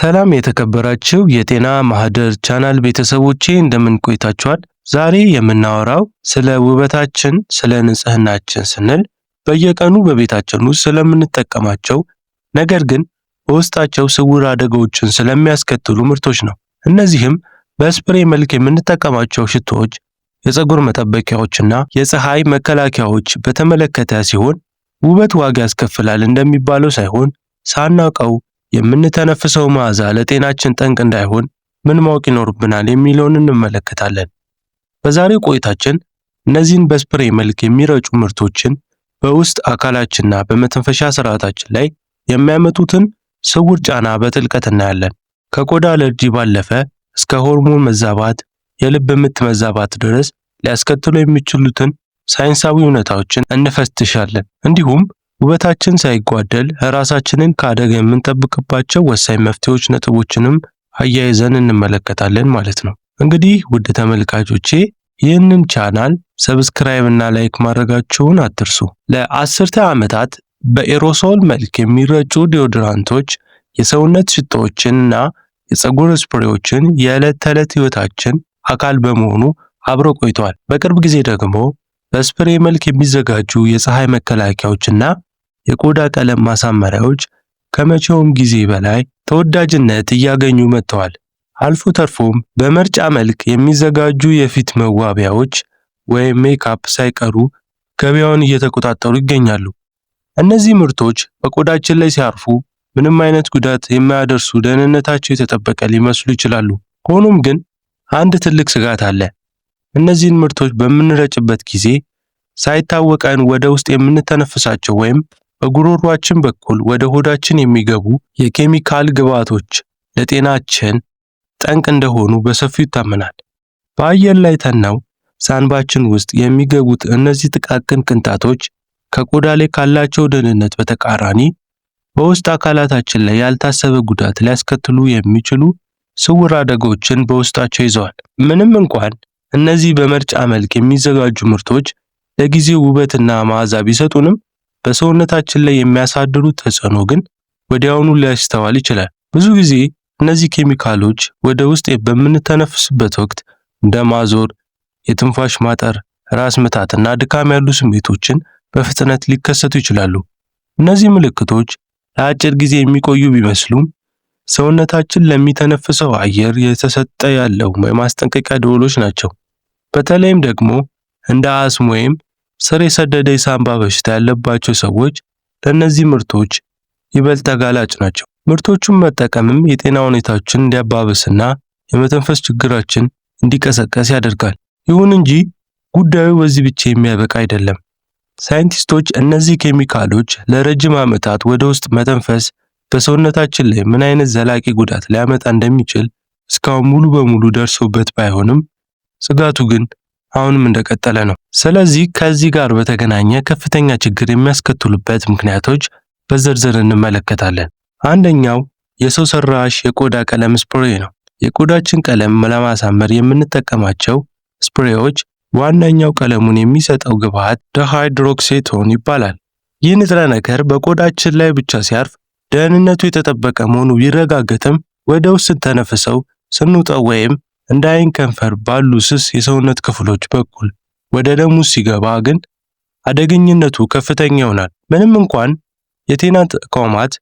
ሰላም የተከበራችሁ የጤና ማህደር ቻናል ቤተሰቦቼ እንደምን ቆይታችኋል? ዛሬ የምናወራው ስለ ውበታችን፣ ስለ ንጽህናችን ስንል በየቀኑ በቤታችን ውስጥ ስለምንጠቀማቸው ነገር ግን በውስጣቸው ስውር አደጋዎችን ስለሚያስከትሉ ምርቶች ነው። እነዚህም በስፕሬ መልክ የምንጠቀማቸው ሽቶዎች፣ የፀጉር መጠበቂያዎችና የፀሐይ መከላከያዎች በተመለከተ ሲሆን ውበት ዋጋ ያስከፍላል እንደሚባለው ሳይሆን ሳናውቀው የምንተነፍሰው መዓዛ ለጤናችን ጠንቅ እንዳይሆን ምን ማወቅ ይኖርብናል የሚለውን እንመለከታለን። በዛሬው ቆይታችን እነዚህን በስፕሬይ መልክ የሚረጩ ምርቶችን በውስጥ አካላችንና በመተንፈሻ ስርዓታችን ላይ የሚያመጡትን ስውር ጫና በጥልቀት እናያለን። ከቆዳ አለርጂ ባለፈ እስከ ሆርሞን መዛባት፣ የልብ ምት መዛባት ድረስ ሊያስከትሉ የሚችሉትን ሳይንሳዊ እውነታዎችን እንፈትሻለን። እንዲሁም ውበታችን ሳይጓደል ራሳችንን ከአደጋ የምንጠብቅባቸው ወሳኝ መፍትሄዎች ነጥቦችንም አያይዘን እንመለከታለን ማለት ነው። እንግዲህ ውድ ተመልካቾቼ ይህንን ቻናል ሰብስክራይብ እና ላይክ ማድረጋችሁን አትርሱ። ለአስርተ ዓመታት በኤሮሶል መልክ የሚረጩ ዲዮድራንቶች፣ የሰውነት ሽቶዎችንና የፀጉር ስፕሬዎችን የዕለት ተዕለት ህይወታችን አካል በመሆኑ አብረው ቆይተዋል። በቅርብ ጊዜ ደግሞ በስፕሬ መልክ የሚዘጋጁ የፀሐይ መከላከያዎችና የቆዳ ቀለም ማሳመሪያዎች ከመቼውም ጊዜ በላይ ተወዳጅነት እያገኙ መጥተዋል። አልፎ ተርፎም በምርጫ መልክ የሚዘጋጁ የፊት መዋቢያዎች ወይም ሜካፕ ሳይቀሩ ገበያውን እየተቆጣጠሩ ይገኛሉ። እነዚህ ምርቶች በቆዳችን ላይ ሲያርፉ ምንም አይነት ጉዳት የማያደርሱ ደህንነታቸው የተጠበቀ ሊመስሉ ይችላሉ። ሆኖም ግን አንድ ትልቅ ስጋት አለ። እነዚህን ምርቶች በምንረጭበት ጊዜ ሳይታወቀን ወደ ውስጥ የምንተነፍሳቸው ወይም በጉሮሯችን በኩል ወደ ሆዳችን የሚገቡ የኬሚካል ግብዓቶች ለጤናችን ጠንቅ እንደሆኑ በሰፊው ይታመናል። በአየር ላይ ተነው ሳንባችን ውስጥ የሚገቡት እነዚህ ጥቃቅን ቅንጣቶች ከቆዳ ላይ ካላቸው ደህንነት በተቃራኒ በውስጥ አካላታችን ላይ ያልታሰበ ጉዳት ሊያስከትሉ የሚችሉ ስውር አደጋዎችን በውስጣቸው ይዘዋል። ምንም እንኳን እነዚህ በምርጫ መልክ የሚዘጋጁ ምርቶች ለጊዜው ውበትና መዓዛ ቢሰጡንም በሰውነታችን ላይ የሚያሳድሩት ተጽዕኖ ግን ወዲያውኑ ሊያስተዋል ይችላል። ብዙ ጊዜ እነዚህ ኬሚካሎች ወደ ውስጥ በምንተነፍስበት ወቅት እንደ ማዞር፣ የትንፋሽ ማጠር፣ ራስ ምታትና ድካም ያሉ ስሜቶችን በፍጥነት ሊከሰቱ ይችላሉ። እነዚህ ምልክቶች ለአጭር ጊዜ የሚቆዩ ቢመስሉም ሰውነታችን ለሚተነፍሰው አየር የተሰጠ ያለው የማስጠንቀቂያ ደወሎች ናቸው። በተለይም ደግሞ እንደ አስም ወይም ስር የሰደደ የሳንባ በሽታ ያለባቸው ሰዎች ለእነዚህ ምርቶች ይበልጥ ተጋላጭ ናቸው። ምርቶቹን መጠቀምም የጤና ሁኔታችን እንዲያባብስና የመተንፈስ ችግራችን እንዲቀሰቀስ ያደርጋል። ይሁን እንጂ ጉዳዩ በዚህ ብቻ የሚያበቃ አይደለም። ሳይንቲስቶች እነዚህ ኬሚካሎች ለረጅም ዓመታት ወደ ውስጥ መተንፈስ በሰውነታችን ላይ ምን አይነት ዘላቂ ጉዳት ሊያመጣ እንደሚችል እስካሁን ሙሉ በሙሉ ደርሶበት ባይሆንም ስጋቱ ግን አሁንም እንደቀጠለ ነው። ስለዚህ ከዚህ ጋር በተገናኘ ከፍተኛ ችግር የሚያስከትሉበት ምክንያቶች በዝርዝር እንመለከታለን። አንደኛው የሰው ሰራሽ የቆዳ ቀለም ስፕሬይ ነው። የቆዳችን ቀለም ለማሳመር የምንጠቀማቸው ስፕሬዎች ዋናኛው ቀለሙን የሚሰጠው ግብዓት ዳይሃይድሮክሴቶን ይባላል። ይህ ንጥረ ነገር በቆዳችን ላይ ብቻ ሲያርፍ ደህንነቱ የተጠበቀ መሆኑ ቢረጋገጥም ወደ ውስጥ ስንተነፍሰው፣ ስንውጠው ወይም እንደ አይን፣ ከንፈር ባሉ ስስ የሰውነት ክፍሎች በኩል ወደ ደም ውስጥ ሲገባ ግን አደገኝነቱ ከፍተኛ ይሆናል። ምንም እንኳን የጤና ተቋማት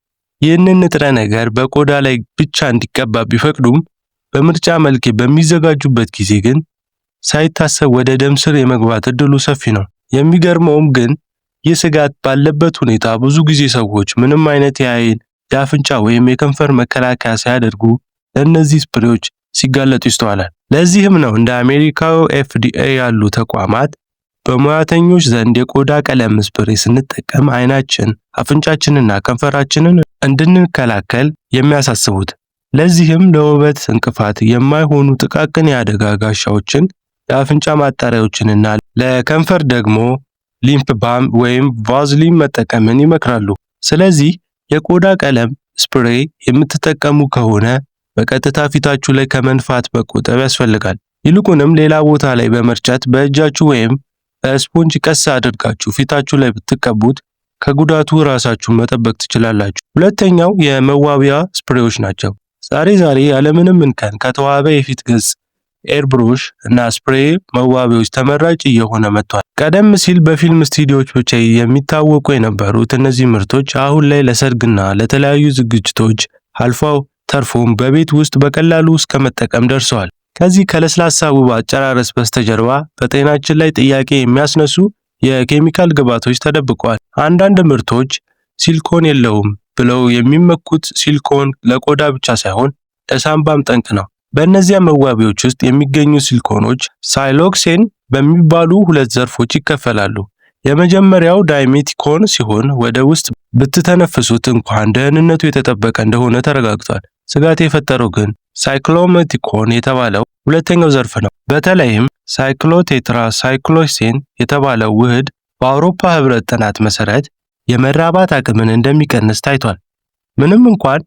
ይህንን ንጥረ ነገር በቆዳ ላይ ብቻ እንዲቀባ ቢፈቅዱም በምርጫ መልክ በሚዘጋጁበት ጊዜ ግን ሳይታሰብ ወደ ደም ስር የመግባት እድሉ ሰፊ ነው። የሚገርመውም ግን ይህ ስጋት ባለበት ሁኔታ ብዙ ጊዜ ሰዎች ምንም አይነት የአይን፣ የአፍንጫ ወይም የከንፈር መከላከያ ሳያደርጉ ለእነዚህ ስፕሬዎች ሲጋለጡ ይስተዋላል። ለዚህም ነው እንደ አሜሪካው FDA ያሉ ተቋማት በሙያተኞች ዘንድ የቆዳ ቀለም ስፕሬ ስንጠቀም አይናችን፣ አፍንጫችንና ከንፈራችንን እንድንከላከል የሚያሳስቡት። ለዚህም ለውበት እንቅፋት የማይሆኑ ጥቃቅን የአደጋ ጋሻዎችን፣ የአፍንጫ ማጣሪያዎችንና ለከንፈር ደግሞ ሊፕ ባም ወይም ቫዝሊን መጠቀምን ይመክራሉ። ስለዚህ የቆዳ ቀለም ስፕሬይ የምትጠቀሙ ከሆነ በቀጥታ ፊታችሁ ላይ ከመንፋት መቆጠብ ያስፈልጋል። ይልቁንም ሌላ ቦታ ላይ በመርጨት በእጃችሁ ወይም በስፖንጅ ቀስ አድርጋችሁ ፊታችሁ ላይ ብትቀቡት ከጉዳቱ ራሳችሁን መጠበቅ ትችላላችሁ። ሁለተኛው የመዋቢያ ስፕሬዎች ናቸው። ዛሬ ያለምንም እንከን ከተዋበ የፊት ገጽ ኤርብሩሽ እና ስፕሬይ መዋቢያዎች ተመራጭ እየሆነ መጥቷል። ቀደም ሲል በፊልም ስቱዲዮዎች ብቻ የሚታወቁ የነበሩት እነዚህ ምርቶች አሁን ላይ ለሰርግና ለተለያዩ ዝግጅቶች አልፈው ተርፎም በቤት ውስጥ በቀላሉ እስከ መጠቀም ደርሰዋል። ከዚህ ከለስላሳ ውብ አጨራረስ በስተጀርባ በጤናችን ላይ ጥያቄ የሚያስነሱ የኬሚካል ግብዓቶች ተደብቀዋል። አንዳንድ ምርቶች ሲሊኮን የለውም ብለው የሚመኩት ሲሊኮን ለቆዳ ብቻ ሳይሆን ለሳምባም ጠንቅ ነው። በእነዚያ መዋቢያዎች ውስጥ የሚገኙ ሲሊኮኖች ሳይሎክሴን በሚባሉ ሁለት ዘርፎች ይከፈላሉ። የመጀመሪያው ዳይሜቲኮን ሲሆን ወደ ውስጥ ብትተነፍሱት እንኳን ደህንነቱ የተጠበቀ እንደሆነ ተረጋግጧል። ስጋት የፈጠረው ግን ሳይክሎሜቲኮን የተባለው ሁለተኛው ዘርፍ ነው። በተለይም ሳይክሎቴትራ ሳይክሎሴን የተባለው ውህድ በአውሮፓ ሕብረት ጥናት መሰረት የመራባት አቅምን እንደሚቀንስ ታይቷል። ምንም እንኳን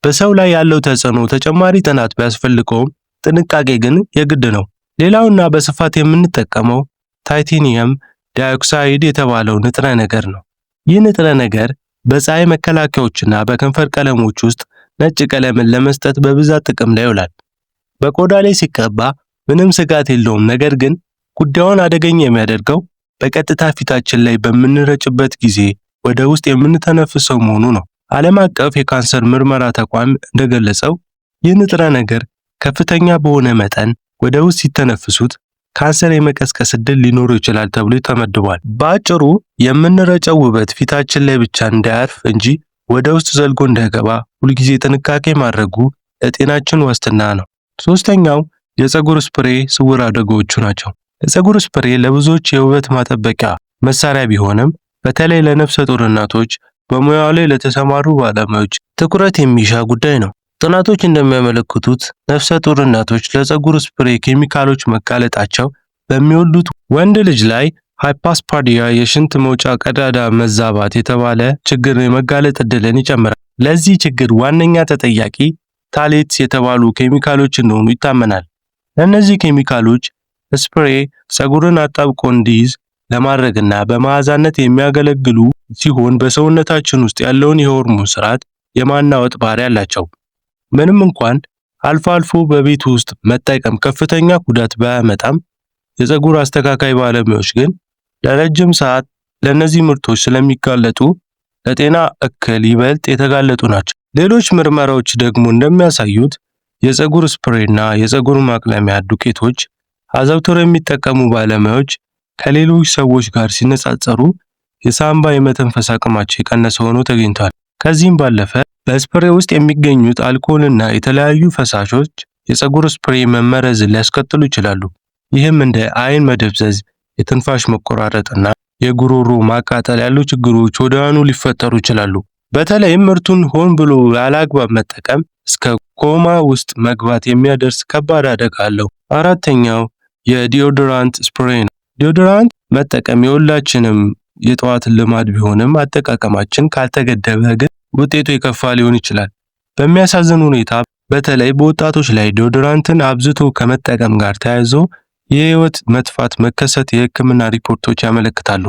በሰው ላይ ያለው ተጽዕኖ ተጨማሪ ጥናት ቢያስፈልገውም ጥንቃቄ ግን የግድ ነው። ሌላውና በስፋት የምንጠቀመው ታይታኒየም ዳይኦክሳይድ የተባለው ንጥረ ነገር ነው። ይህ ንጥረ ነገር በፀሐይ መከላከያዎችና በከንፈር ቀለሞች ውስጥ ነጭ ቀለምን ለመስጠት በብዛት ጥቅም ላይ ይውላል። በቆዳ ላይ ሲቀባ ምንም ስጋት የለውም። ነገር ግን ጉዳዩን አደገኛ የሚያደርገው በቀጥታ ፊታችን ላይ በምንረጭበት ጊዜ ወደ ውስጥ የምንተነፍሰው መሆኑ ነው። ዓለም አቀፍ የካንሰር ምርመራ ተቋም እንደገለጸው ይህ ንጥረ ነገር ከፍተኛ በሆነ መጠን ወደ ውስጥ ሲተነፍሱት ካንሰር የመቀስቀስ ዕድል ሊኖረው ይችላል ተብሎ ተመድቧል። በአጭሩ የምንረጨው ውበት ፊታችን ላይ ብቻ እንዳያርፍ እንጂ ወደ ውስጥ ዘልቆ እንዳይገባ ሁልጊዜ ጥንቃቄ ማድረጉ ለጤናችን ዋስትና ነው። ሶስተኛው የፀጉር ስፕሬይ ስውር አደጋዎቹ ናቸው። የፀጉር ስፕሬይ ለብዙዎች የውበት ማጠበቂያ መሳሪያ ቢሆንም በተለይ ለነፍሰ ጡር እናቶች በሙያው ላይ ለተሰማሩ ባለሙያዎች ትኩረት የሚሻ ጉዳይ ነው። ጥናቶች እንደሚያመለክቱት ነፍሰ ጡር እናቶች ለፀጉር ስፕሬይ ኬሚካሎች መጋለጣቸው በሚወልዱት ወንድ ልጅ ላይ ሃይፓስፓዲያ የሽንት መውጫ ቀዳዳ መዛባት የተባለ ችግር የመጋለጥ ዕድልን ይጨምራል። ለዚህ ችግር ዋነኛ ተጠያቂ ታሌትስ የተባሉ ኬሚካሎች እንደሆኑ ይታመናል። እነዚህ ኬሚካሎች ስፕሬይ ፀጉርን አጣብቆ እንዲይዝ ለማድረግና በመዓዛነት የሚያገለግሉ ሲሆን በሰውነታችን ውስጥ ያለውን የሆርሞን ስርዓት የማናወጥ ባህሪ አላቸው። ምንም እንኳን አልፎ አልፎ በቤት ውስጥ መጠቀም ከፍተኛ ጉዳት ባያመጣም የፀጉር አስተካካይ ባለሙያዎች ግን ለረጅም ሰዓት ለእነዚህ ምርቶች ስለሚጋለጡ ለጤና እክል ይበልጥ የተጋለጡ ናቸው። ሌሎች ምርመራዎች ደግሞ እንደሚያሳዩት የፀጉር ስፕሬይና የፀጉር ማቅለሚያ ዱቄቶች አዘውትረው የሚጠቀሙ ባለሙያዎች ከሌሎች ሰዎች ጋር ሲነጻጸሩ የሳምባ የመተንፈስ አቅማቸው የቀነሰ ሆኖ ተገኝቷል። ከዚህም ባለፈ በስፕሬይ ውስጥ የሚገኙት አልኮልና የተለያዩ ፈሳሾች የፀጉር ስፕሬይ መመረዝን ሊያስከትሉ ይችላሉ። ይህም እንደ አይን መደብዘዝ፣ የትንፋሽ መቆራረጥና የጉሮሮ ማቃጠል ያሉ ችግሮች ወዲያውኑ ሊፈጠሩ ይችላሉ። በተለይም ምርቱን ሆን ብሎ ያለአግባብ መጠቀም እስከ ኮማ ውስጥ መግባት የሚያደርስ ከባድ አደጋ አለው። አራተኛው የዲዮዶራንት ስፕሬይ ነው። ዲዮዶራንት መጠቀም የሁላችንም የጠዋት ልማድ ቢሆንም አጠቃቀማችን ካልተገደበ ግን ውጤቱ የከፋ ሊሆን ይችላል። በሚያሳዝን ሁኔታ በተለይ በወጣቶች ላይ ዲዮዶራንትን አብዝቶ ከመጠቀም ጋር ተያይዞ የህይወት መጥፋት መከሰት የሕክምና ሪፖርቶች ያመለክታሉ።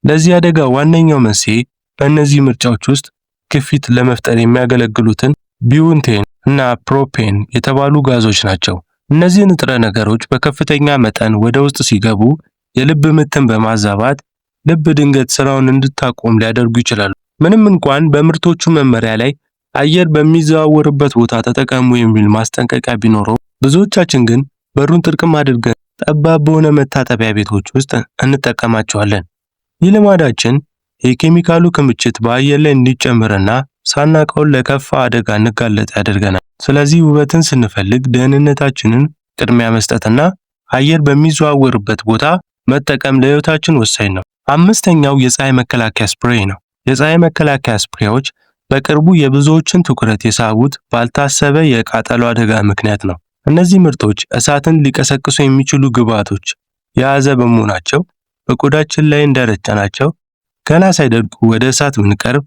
ለዚህ አደጋ ዋነኛው መንስኤ በእነዚህ ምርጫዎች ውስጥ ግፊት ለመፍጠር የሚያገለግሉትን ቢዩቴን እና ፕሮፔን የተባሉ ጋዞች ናቸው። እነዚህ ንጥረ ነገሮች በከፍተኛ መጠን ወደ ውስጥ ሲገቡ የልብ ምትን በማዛባት ልብ ድንገት ስራውን እንድታቆም ሊያደርጉ ይችላሉ። ምንም እንኳን በምርቶቹ መመሪያ ላይ አየር በሚዘዋወርበት ቦታ ተጠቀሙ የሚል ማስጠንቀቂያ ቢኖረው ብዙዎቻችን ግን በሩን ጥርቅም አድርገን ጠባብ በሆነ መታጠቢያ ቤቶች ውስጥ እንጠቀማቸዋለን። ይህ ልማዳችን የኬሚካሉ ክምችት በአየር ላይ እንዲጨምርና ሳናውቀው ለከፋ አደጋ እንጋለጥ ያደርገናል። ስለዚህ ውበትን ስንፈልግ ደህንነታችንን ቅድሚያ መስጠትና አየር በሚዘዋወርበት ቦታ መጠቀም ለህይወታችን ወሳኝ ነው። አምስተኛው የፀሐይ መከላከያ ስፕሬይ ነው። የፀሐይ መከላከያ ስፕሬዎች በቅርቡ የብዙዎችን ትኩረት የሳቡት ባልታሰበ የቃጠሎ አደጋ ምክንያት ነው። እነዚህ ምርቶች እሳትን ሊቀሰቅሱ የሚችሉ ግብዓቶች የያዘ በመሆናቸው በቆዳችን ላይ እንደረጨናቸው ገና ሳይደርቁ ወደ እሳት ብንቀርብ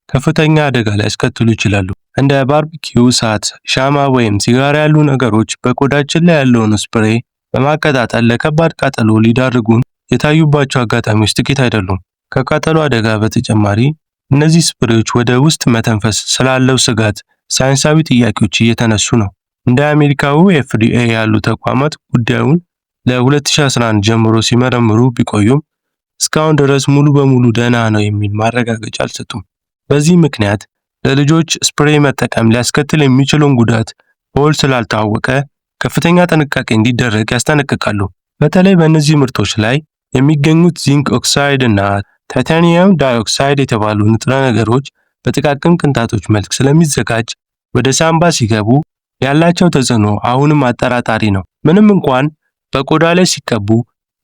ከፍተኛ አደጋ ሊያስከትሉ ይችላሉ። እንደ ባርቢኪው እሳት፣ ሻማ ወይም ሲጋራ ያሉ ነገሮች በቆዳችን ላይ ያለውን ስፕሬይ በማቀጣጠል ለከባድ ቃጠሎ ሊዳርጉን የታዩባቸው አጋጣሚዎች ጥቂት አይደሉም። ከቃጠሎ አደጋ በተጨማሪ እነዚህ ስፕሬዎች ወደ ውስጥ መተንፈስ ስላለው ስጋት ሳይንሳዊ ጥያቄዎች እየተነሱ ነው። እንደ አሜሪካው FDA ያሉ ተቋማት ጉዳዩን ለ2011 ጀምሮ ሲመረምሩ ቢቆዩም እስካሁን ድረስ ሙሉ በሙሉ ደህና ነው የሚል ማረጋገጫ አልሰጡም። በዚህ ምክንያት ለልጆች ስፕሬይ መጠቀም ሊያስከትል የሚችለውን ጉዳት በውል ስላልታወቀ ከፍተኛ ጥንቃቄ እንዲደረግ ያስጠነቅቃሉ። በተለይ በእነዚህ ምርቶች ላይ የሚገኙት ዚንክ ኦክሳይድ እና ታይታኒየም ዳይኦክሳይድ የተባሉ ንጥረ ነገሮች በጥቃቅን ቅንጣቶች መልክ ስለሚዘጋጅ ወደ ሳምባ ሲገቡ ያላቸው ተጽዕኖ አሁንም አጠራጣሪ ነው። ምንም እንኳን በቆዳ ላይ ሲቀቡ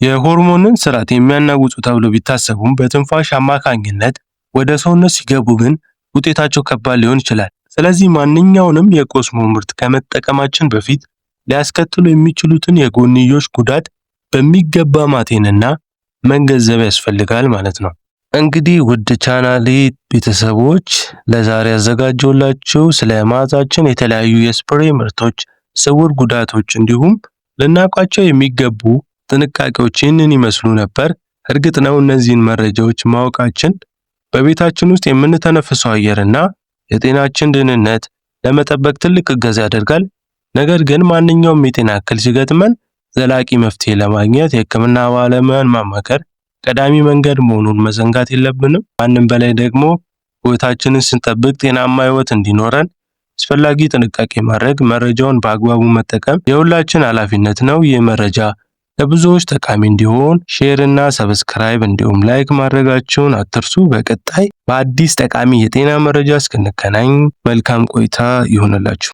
የሆርሞንን ስርዓት የሚያናውጡ ተብሎ ቢታሰቡም በትንፋሽ አማካኝነት ወደ ሰውነት ሲገቡ ግን ውጤታቸው ከባድ ሊሆን ይችላል። ስለዚህ ማንኛውንም የኮስሞ ምርት ከመጠቀማችን በፊት ሊያስከትሉ የሚችሉትን የጎንዮሽ ጉዳት በሚገባ ማጤንና መገንዘብ ያስፈልጋል ማለት ነው። እንግዲህ ውድ ቻናሌ ቤተሰቦች ለዛሬ ያዘጋጀሁላችሁ ስለ መዓዛችን የተለያዩ የስፕሬይ ምርቶች ስውር ጉዳቶች እንዲሁም ልናውቃቸው የሚገቡ ጥንቃቄዎች ይህንን ይመስሉ ነበር። እርግጥ ነው እነዚህን መረጃዎች ማወቃችን በቤታችን ውስጥ የምንተነፍሰው አየርና የጤናችን ደህንነት ለመጠበቅ ትልቅ እገዛ ያደርጋል። ነገር ግን ማንኛውም የጤና እክል ሲገጥመን ዘላቂ መፍትሄ ለማግኘት የሕክምና ባለሙያን ማማከር ቀዳሚ መንገድ መሆኑን መዘንጋት የለብንም። ማንም በላይ ደግሞ ሕይወታችንን ስንጠብቅ ጤናማ ሕይወት እንዲኖረን አስፈላጊ ጥንቃቄ ማድረግ፣ መረጃውን በአግባቡ መጠቀም የሁላችን ኃላፊነት ነው። ይህ መረጃ ለብዙዎች ጠቃሚ እንዲሆን ሼር እና ሰብስክራይብ እንዲሁም ላይክ ማድረጋችሁን አትርሱ። በቀጣይ በአዲስ ጠቃሚ የጤና መረጃ እስክንገናኝ መልካም ቆይታ ይሁንላችሁ።